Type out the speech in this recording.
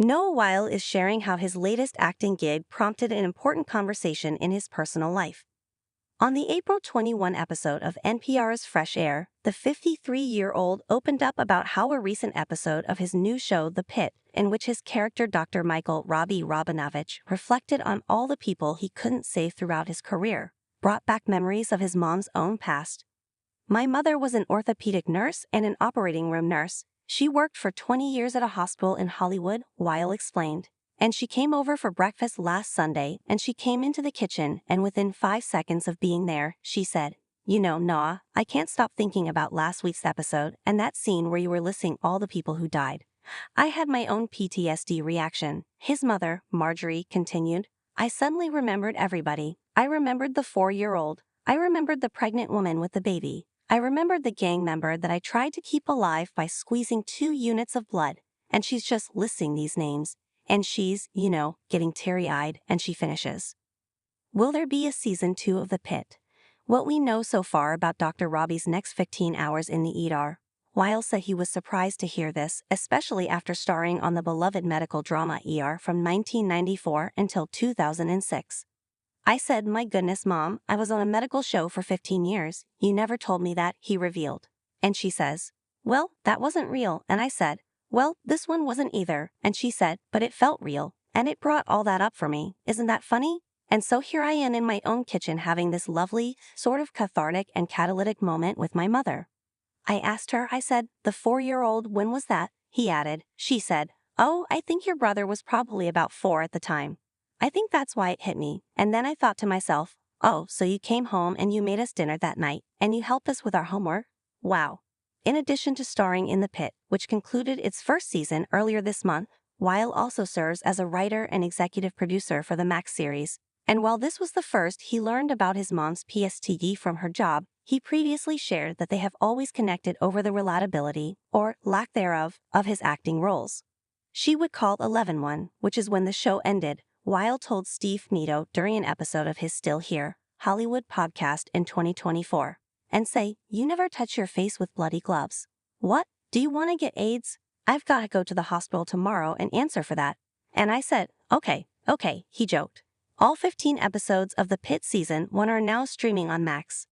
Noah Wyle is sharing how his latest acting gig prompted an important conversation in his personal life. On the April 21 episode of NPR's Fresh Air, the 53-year-old opened up about how a recent episode of his new show, The Pitt, in which his character Dr. Michael Robbie Robinovich reflected on all the people he couldn't save throughout his career, brought back memories of his mom's own past. My mother was an orthopedic nurse and an operating room nurse. She worked for 20 years at a hospital in Hollywood, Wyle explained. And she came over for breakfast last Sunday, and she came into the kitchen, and within 5 seconds of being there, she said, "You know, Noah, I can't stop thinking about last week's episode and that scene where you were listing all the people who died. I had my own PTSD reaction." His mother, Marjorie, continued, "I suddenly remembered everybody. I remembered the 4-year-old. I remembered the pregnant woman with the baby. I remembered the gang member that I tried to keep alive by squeezing 2 units of blood." And she's just listing these names. And she's, getting teary-eyed, and she finishes. Will there be a season 2 of The Pitt? What we know so far about Dr. Robbie's next 15 hours in the ER. Wyle said he was surprised to hear this, especially after starring on the beloved medical drama ER from 1994 until 2006. "I said, my goodness, Mom, I was on a medical show for 15 years. You never told me that," he revealed. And she says, "Well, that wasn't real," and I said, "Well, this one wasn't either," and she said, "But it felt real, and it brought all that up for me. Isn't that funny?" And so here I am in my own kitchen having this lovely, sort of cathartic and catalytic moment with my mother. I asked her, I said, "The 4-year-old, when was that?" He added. She said, "Oh, I think your brother was probably about 4 at the time." I think that's why it hit me, and then I thought to myself, "Oh, so you came home and you made us dinner that night, and you helped us with our homework? Wow." In addition to starring in The Pitt, which concluded its first season earlier this month, Wyle also serves as a writer and executive producer for the Max series. And while this was the first he learned about his mom's PTSD from her job, he previously shared that they have always connected over the relatability, or lack thereof, of his acting roles. She would call 11-1, which is when the show ended, Wyle told Steve Nito during an episode of his Still Here Hollywood podcast in 2024. And say, "You never touch your face with bloody gloves." "What? Do you want to get AIDS? I've got to go to the hospital tomorrow and answer for that." And I said, okay, he joked. All 15 episodes of the Pitt season 1 are now streaming on Max.